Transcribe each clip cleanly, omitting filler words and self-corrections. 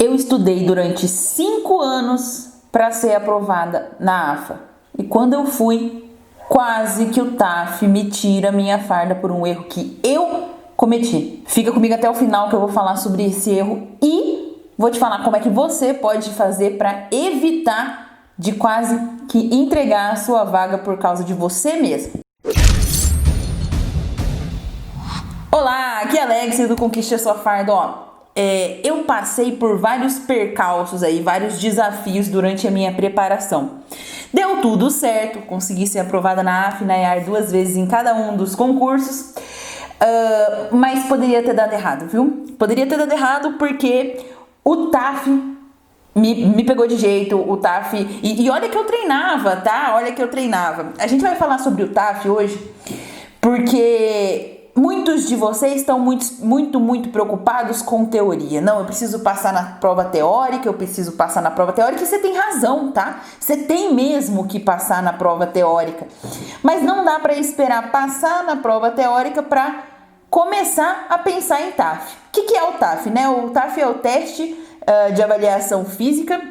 Eu estudei durante 5 anos para ser aprovada na AFA. E quando eu fui, quase que o TAF me tira minha farda por um erro que eu cometi. Fica comigo até o final que eu vou falar sobre esse erro e vou te falar como é que você pode fazer para evitar de quase que entregar a sua vaga por causa de você mesmo. Olá, aqui é Alex do Conquiste a Sua Farda. Eu passei por vários percalços aí, vários desafios durante a minha preparação. Deu tudo certo, consegui ser aprovada na AF e na EAR 2 vezes em cada um dos concursos, mas poderia ter dado errado, viu? Poderia ter dado errado porque o TAF me pegou de jeito, o TAF, e olha que eu treinava, tá? Olha que eu treinava. A gente vai falar sobre o TAF hoje porque muitos de vocês estão muito preocupados com teoria. Não, eu preciso passar na prova teórica, e você tem razão, tá? Você tem mesmo que passar na prova teórica. Mas não dá para esperar passar na prova teórica para começar a pensar em TAF. O que é o TAF, né? O TAF é o teste de avaliação física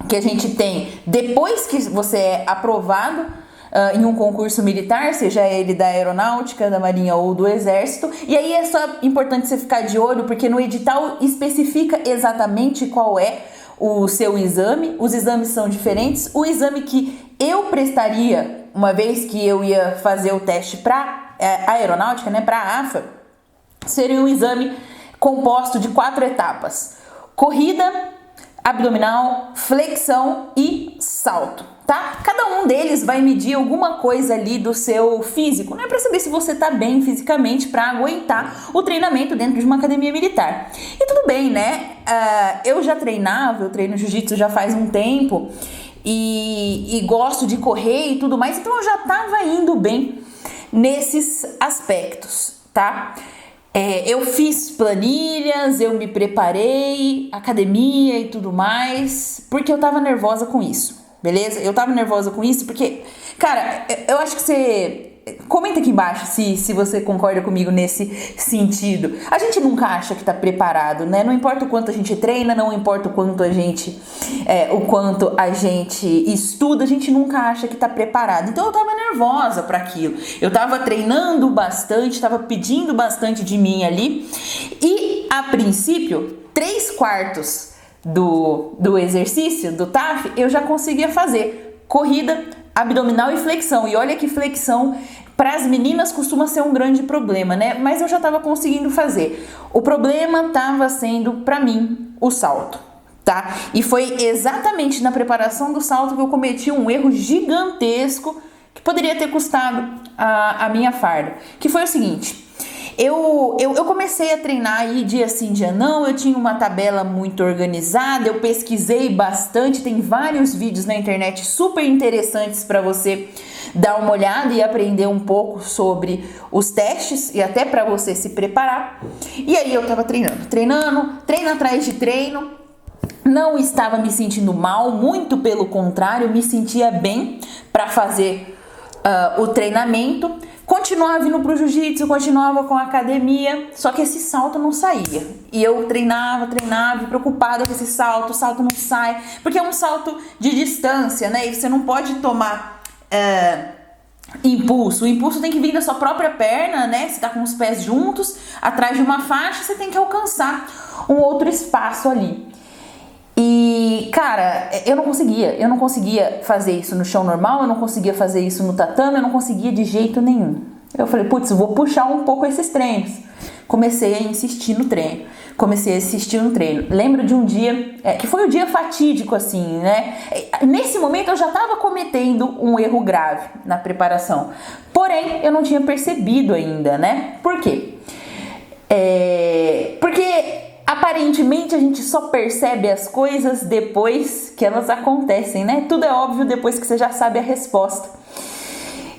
que a gente tem depois que você é aprovado em um concurso militar, seja ele da aeronáutica, da marinha ou do exército. E aí é só importante você ficar de olho, porque no edital especifica exatamente qual é o seu exame. Os exames são diferentes. O exame que eu prestaria, uma vez que eu ia fazer o teste para aeronáutica, né, para a AFA, seria um exame composto de 4 etapas: corrida, abdominal, flexão e salto, tá? Cada um deles vai medir alguma coisa ali do seu físico, né? Para saber se você tá bem fisicamente para aguentar o treinamento dentro de uma academia militar. E tudo bem, né? Eu treino jiu-jitsu já faz um tempo e gosto de correr e tudo mais, então eu já tava indo bem nesses aspectos, tá? Eu fiz planilhas, eu me preparei, academia e tudo mais, porque eu tava nervosa com isso, beleza? Eu tava nervosa com isso porque, cara, eu acho que você... Comenta aqui embaixo se você concorda comigo nesse sentido. A gente nunca acha que tá preparado, né? Não importa o quanto a gente treina, não importa o quanto a gente estuda, a gente nunca acha que tá preparado. Então eu tava nervosa para aquilo. Eu tava treinando bastante, tava pedindo bastante de mim ali. E a princípio, 3/4 do exercício do TAF eu já conseguia fazer: corrida, abdominal e flexão. E olha que flexão para as meninas costuma ser um grande problema, né? Mas eu já estava conseguindo fazer. O problema estava sendo, para mim, o salto, tá? E foi exatamente na preparação do salto que eu cometi um erro gigantesco que poderia ter custado a minha farda. Que foi o seguinte: eu comecei a treinar aí dia sim, dia não, eu tinha uma tabela muito organizada, eu pesquisei bastante, tem vários vídeos na internet super interessantes para você dar uma olhada e aprender um pouco sobre os testes e até para você se preparar. E aí eu tava treino atrás de treino, não estava me sentindo mal, muito pelo contrário, me sentia bem para fazer o treinamento. Continuava indo pro jiu-jitsu, continuava com a academia, só que esse salto não saía. E eu treinava, preocupada com esse salto, o salto não sai, porque é um salto de distância, né? E você não pode tomar impulso. O impulso tem que vir da sua própria perna, né? Você tá com os pés juntos, atrás de uma faixa, você tem que alcançar um outro espaço ali. E, cara, eu não conseguia fazer isso no chão normal, eu não conseguia fazer isso no tatame, eu não conseguia de jeito nenhum. Eu falei, putz, vou puxar um pouco esses treinos. Comecei a insistir no treino. Lembro de um dia, que foi um dia fatídico, assim, né? Nesse momento eu já estava cometendo um erro grave na preparação. Porém, eu não tinha percebido ainda, né? Por quê? Porque aparentemente a gente só percebe as coisas depois que elas acontecem, né? Tudo é óbvio depois que você já sabe a resposta.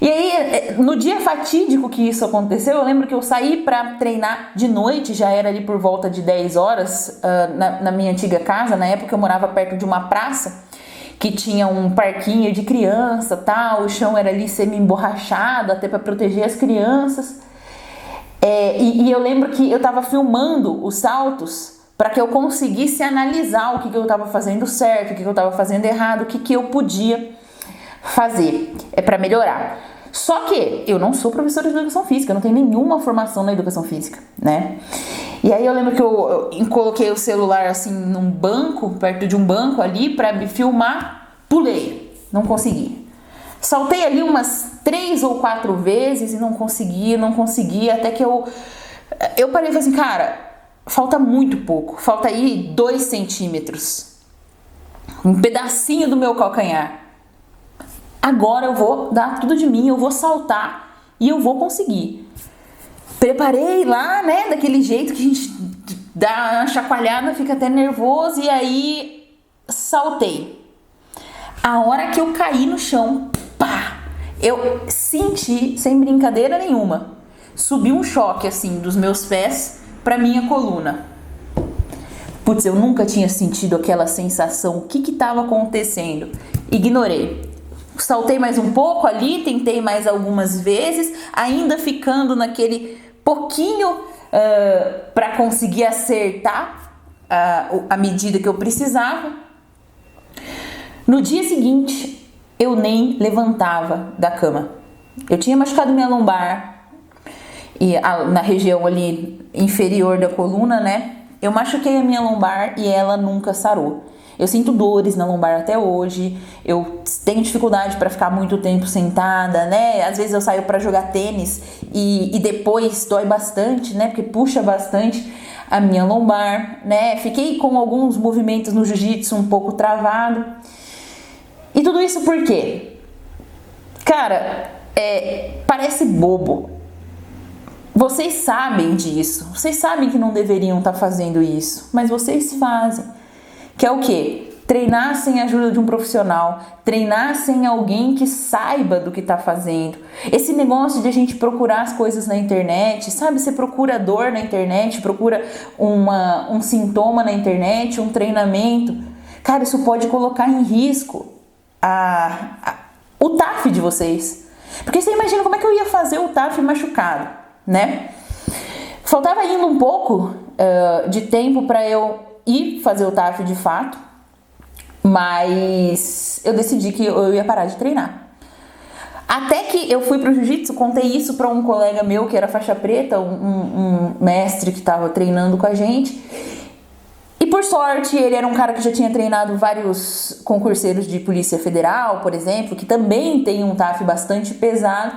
E aí, no dia fatídico que isso aconteceu, eu lembro que eu saí para treinar de noite, já era ali por volta de 10 horas, na minha antiga casa. Na época eu morava perto de uma praça que tinha um parquinho de criança, tal, o chão era ali semi-emborrachado, até para proteger as crianças. E eu lembro que eu tava filmando os saltos para que eu conseguisse analisar o que eu estava fazendo certo, o que eu estava fazendo errado, o que eu podia fazer para melhorar. Só que eu não sou professora de educação física, eu não tenho nenhuma formação na educação física, né? E aí eu lembro que eu coloquei o celular assim num banco, perto de um banco ali para me filmar, pulei, não consegui. Saltei ali umas 3 ou 4 vezes e não consegui, até que eu parei e falei assim, cara, falta muito pouco, falta aí 2 centímetros, um pedacinho do meu calcanhar. Agora eu vou dar tudo de mim, eu vou saltar e eu vou conseguir. Preparei lá, né, daquele jeito que a gente dá uma chacoalhada, fica até nervoso, e aí saltei. A hora que eu caí no chão, pá, eu senti, sem brincadeira nenhuma, subiu um choque assim dos meus pés pra minha coluna. Putz, eu nunca tinha sentido aquela sensação, o que estava acontecendo? Ignorei. Saltei mais um pouco ali, tentei mais algumas vezes, ainda ficando naquele pouquinho para conseguir acertar a medida que eu precisava. No dia seguinte, eu nem levantava da cama. Eu tinha machucado minha lombar e na região ali inferior da coluna, né? Eu machuquei a minha lombar e ela nunca sarou. Eu sinto dores na lombar até hoje, eu tenho dificuldade para ficar muito tempo sentada, né? Às vezes eu saio para jogar tênis e depois dói bastante, né? Porque puxa bastante a minha lombar, né? Fiquei com alguns movimentos no jiu-jitsu um pouco travado. E tudo isso por quê? Cara, parece bobo. Vocês sabem disso, vocês sabem que não deveriam estar fazendo isso, mas vocês fazem. Que é o quê? Treinar sem a ajuda de um profissional, treinar sem alguém que saiba do que está fazendo. Esse negócio de a gente procurar as coisas na internet, sabe? Você procura dor na internet, procura um sintoma na internet, um treinamento. Cara, isso pode colocar em risco o TAF de vocês. Porque você imagina como é que eu ia fazer o TAF machucado, né? Faltava ainda um pouco de tempo para eu ir fazer o TAF de fato, mas eu decidi que eu ia parar de treinar. Até que eu fui pro jiu-jitsu, contei isso para um colega meu que era faixa preta, um mestre que estava treinando com a gente. E por sorte, ele era um cara que já tinha treinado vários concurseiros de Polícia Federal, por exemplo, que também tem um TAF bastante pesado.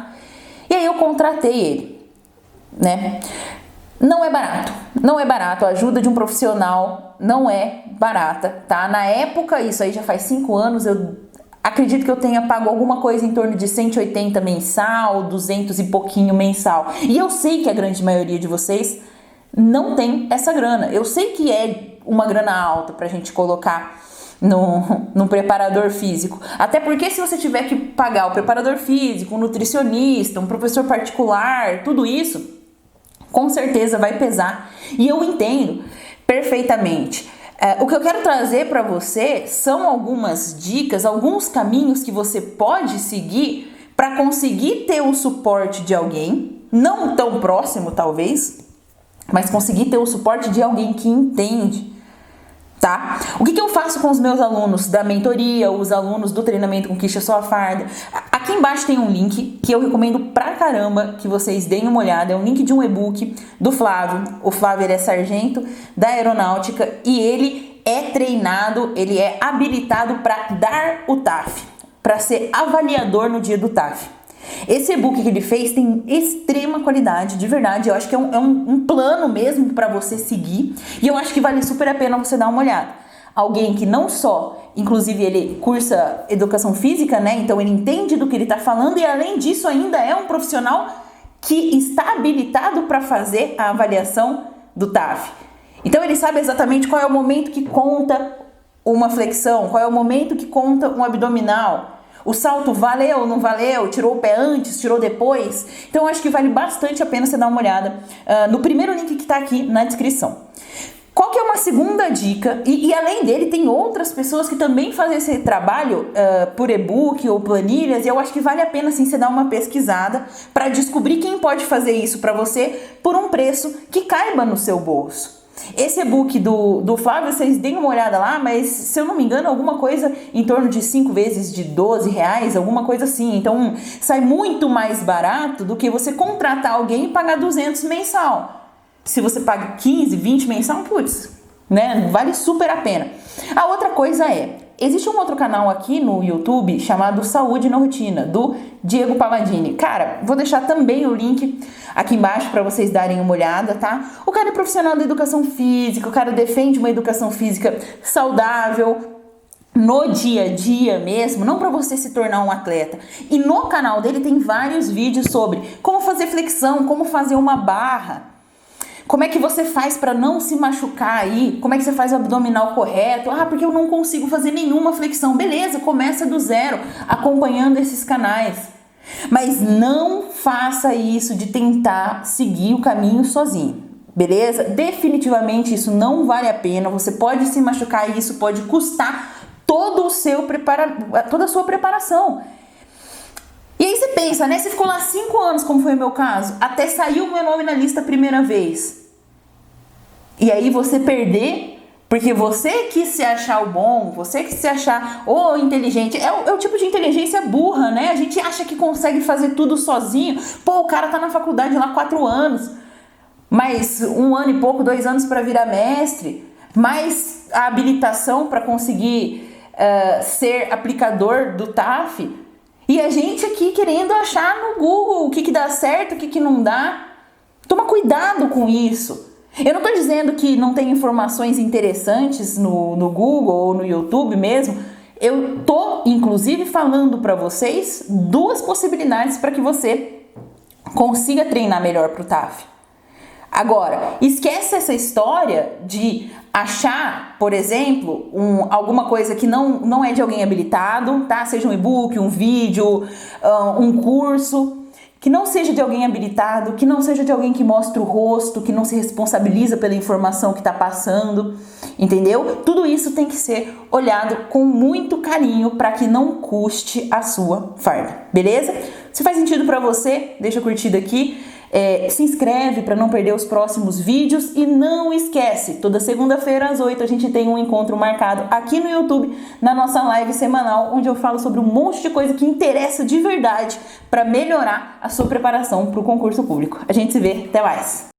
E aí eu contratei ele, né? Não é barato, a ajuda de um profissional não é barata, tá? Na época, isso aí já faz 5 anos, eu acredito que eu tenha pago alguma coisa em torno de 180 mensal, 200 e pouquinho mensal. E eu sei que a grande maioria de vocês não tem essa grana. Eu sei que é uma grana alta pra gente colocar num preparador físico. Até porque se você tiver que pagar o preparador físico, um nutricionista, um professor particular, tudo isso, com certeza vai pesar. E eu entendo perfeitamente. O que eu quero trazer para você são algumas dicas, alguns caminhos que você pode seguir para conseguir ter o suporte de alguém, não tão próximo talvez, mas conseguir ter o suporte de alguém que entende, tá? O que eu faço com os meus alunos da mentoria, os alunos do treinamento Conquiste a Sua Farda? Aqui embaixo tem um link que eu recomendo pra caramba que vocês deem uma olhada. É um link de um e-book do Flávio. O Flávio, ele é sargento da aeronáutica e ele é treinado, ele é habilitado para dar o TAF, para ser avaliador no dia do TAF. Esse e-book que ele fez tem extrema qualidade, de verdade. Eu acho que é um plano mesmo para você seguir. E eu acho que vale super a pena você dar uma olhada. Alguém que não só, inclusive ele cursa educação física, né? Então ele entende do que ele está falando e além disso ainda é um profissional que está habilitado para fazer a avaliação do TAF. Então ele sabe exatamente qual é o momento que conta uma flexão, qual é o momento que conta um abdominal. O salto valeu ou não valeu? Tirou o pé antes? Tirou depois? Então eu acho que vale bastante a pena você dar uma olhada no primeiro link que está aqui na descrição. Qual que é uma segunda dica? E além dele, tem outras pessoas que também fazem esse trabalho por e-book ou planilhas, e eu acho que vale a pena sim você dar uma pesquisada para descobrir quem pode fazer isso para você por um preço que caiba no seu bolso. Esse e-book do Flávio, vocês deem uma olhada lá, mas se eu não me engano, alguma coisa em torno de 5 vezes de R$ 12, alguma coisa assim. Então, sai muito mais barato do que você contratar alguém e pagar 200 mensal. Se você paga 15, 20 mensal, putz, né? Vale super a pena. A outra coisa existe um outro canal aqui no YouTube chamado Saúde na Rotina, do Diego Palladini. Cara, vou deixar também o link aqui embaixo para vocês darem uma olhada, tá? O cara é profissional da educação física, o cara defende uma educação física saudável, no dia a dia mesmo, não para você se tornar um atleta. E no canal dele tem vários vídeos sobre como fazer flexão, como fazer uma barra, como é que você faz para não se machucar aí? Como é que você faz o abdominal correto? Ah, porque eu não consigo fazer nenhuma flexão. Beleza, começa do zero, acompanhando esses canais. Mas não faça isso de tentar seguir o caminho sozinho, beleza? Definitivamente isso não vale a pena. Você pode se machucar e isso pode custar toda a sua preparação. E aí você pensa, né? Você ficou lá 5 anos, como foi o meu caso, até sair o meu nome na lista a primeira vez. E aí você perder, porque você quis se achar o bom, você quis se achar o inteligente. É o tipo de inteligência burra, né? A gente acha que consegue fazer tudo sozinho. Pô, o cara tá na faculdade lá 4 anos, mais 1 ano e pouco, 2 anos para virar mestre, mais a habilitação para conseguir ser aplicador do TAF. E a gente aqui querendo achar no Google o que dá certo, o que não dá. Toma cuidado com isso. Eu não estou dizendo que não tem informações interessantes no Google ou no YouTube mesmo. Eu tô, inclusive, falando para vocês 2 possibilidades para que você consiga treinar melhor para o TAF. Agora, esquece essa história de achar, por exemplo, alguma coisa que não é de alguém habilitado, tá? Seja um e-book, um vídeo, um curso, que não seja de alguém habilitado, que não seja de alguém que mostra o rosto, que não se responsabiliza pela informação que está passando, entendeu? Tudo isso tem que ser olhado com muito carinho para que não custe a sua farda, beleza? Se faz sentido para você, deixa a curtida aqui. Se inscreve para não perder os próximos vídeos e não esquece, toda segunda-feira às 8 a gente tem um encontro marcado aqui no YouTube, na nossa live semanal, onde eu falo sobre um monte de coisa que interessa de verdade para melhorar a sua preparação para o concurso público. A gente se vê, até mais!